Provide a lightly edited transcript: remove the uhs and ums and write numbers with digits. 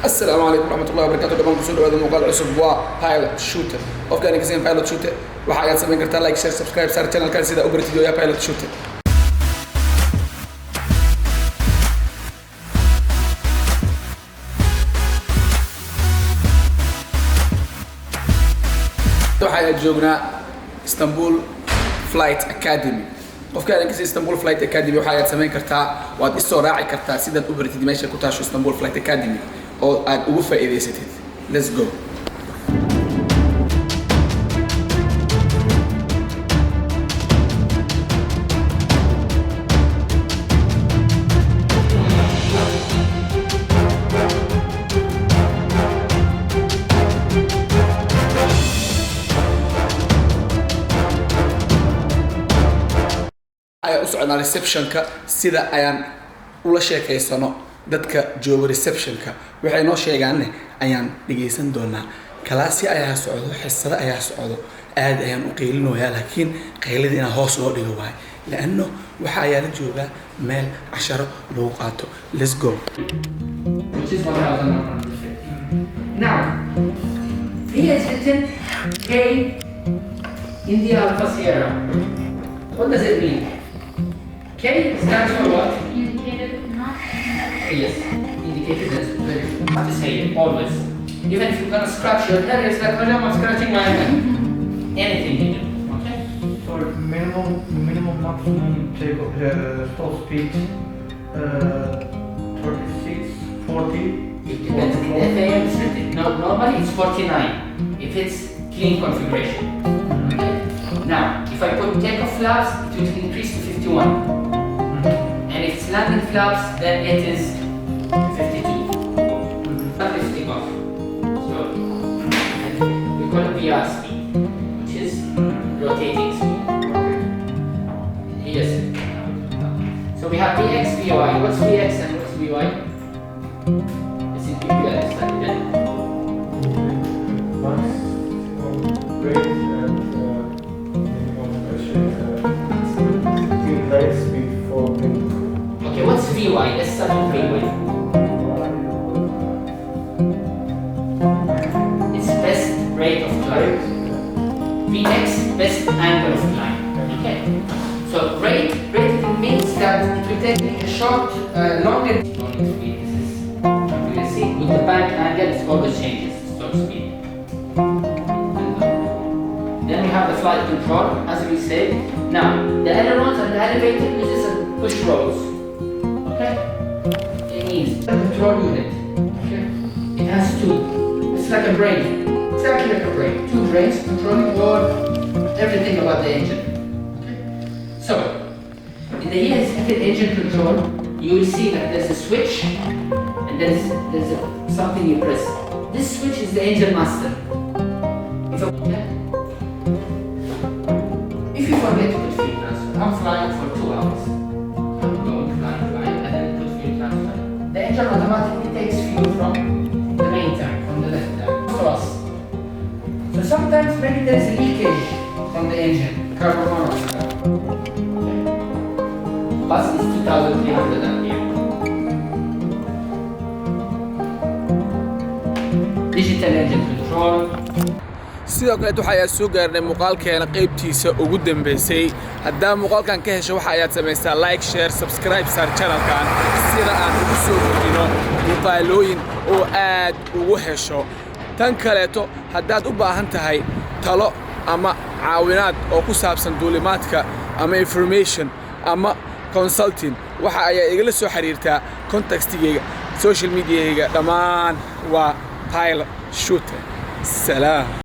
السلام عليكم ورحمة الله وبركاته. دمان كسر هذا المقال عصب بايلوت شوتر. قف كان كسين بايلوت شوتر وحاجات سمين قرطان لايك شير سبسكرايب صار channel كان سيدا أوبرت فيديو يا بايلوت شوتر. waxaan joognaa Istanbul Flight Academy. qofka aan ka Istanbul Flight Academy waxa aad sameyn kartaa waad isoo raaci kartaa sidaad u baratid meesha ku taasho Istanbul Flight Academy oo aad ugu faa'iideysatid. Let's go. ayaa u socnaa reception-ka sida ayaan ula sheekaysano dadka jooga reception-ka waxay noo sheegaan ayaan dhageysan doonaa kalaasi ayaa socdo xisada ayaa socdo aad ayaan u qeylinayaa laakiin qeylada inaan hoos loo dhigo waay laano waxa ayaa la joogaa meel casharo lagu qaato. Let's go. Which is 1150. Now, here is written K India Alpha Sierra. What does it mean? K stands for what? Indicated not. Yes, indicated as very good. Have to say it always. Even if you're gonna scratch your head, it's like, oh, I'm scratching my head. Anything you do, okay? For minimum maximum take stop speed 36, 40. It depends. In FAA it's written. No, normally it's 49 if it's clean configuration. Okay? Now, if I put takeoff flaps, it will increase to 51. And if it's landing flaps, then it is 52. Not lifting off. So we call it VR speed, which is rotating speed. Yes. So we have VX, VY. What's VX and what's VY? It's in PPL, studied it. Max rate and minimum light speed for Okay, what's VY? Let's start with VY. It's best rate of climb. VX, best angle of climb. Okay. So rate means that it will take a short, longer speed. This is, you can see with the bank angle, it always changes stop speed. Then we have the flight control, as we said. Now, the ailerons and the elevator uses a push rows. Okay? It means the control unit. Okay? It has two. It's like a brain. Exactly like a brain. Two brains controlling everything about the engine. Okay? So, in the heated engine control, you will see that there's a switch and there's something you press. This switch is the engine master. If you forget to put fuel transfer, I'm flying for 2 hours. I'm going flying, and then put fuel transfer. The engine automatically takes fuel from the main tank, from the left tank, to us. So sometimes maybe there's a leakage from the engine, carbon monoxide. Okay. Bus is 2,300 ampere. Digital engine control. sidoo kale waxa ay soo gaarnay muuqaalkeena qaybtiisa ugu dambeysay haddii muuqaalkan ka hesho waxa aad sameeysaa like share subscribe sar channelkan sida aan ugu soo gudbino muuqaalooyin oo aad ugu hesho tan kaleeto haddaad u baahan tahay talo ama caawinaad oo ku saabsan duulimaadka ama information ama consulting waxa ay igala soo xiriirtaa contactigeyga social media-gayga dhammaan waa pilot shooter. Salam.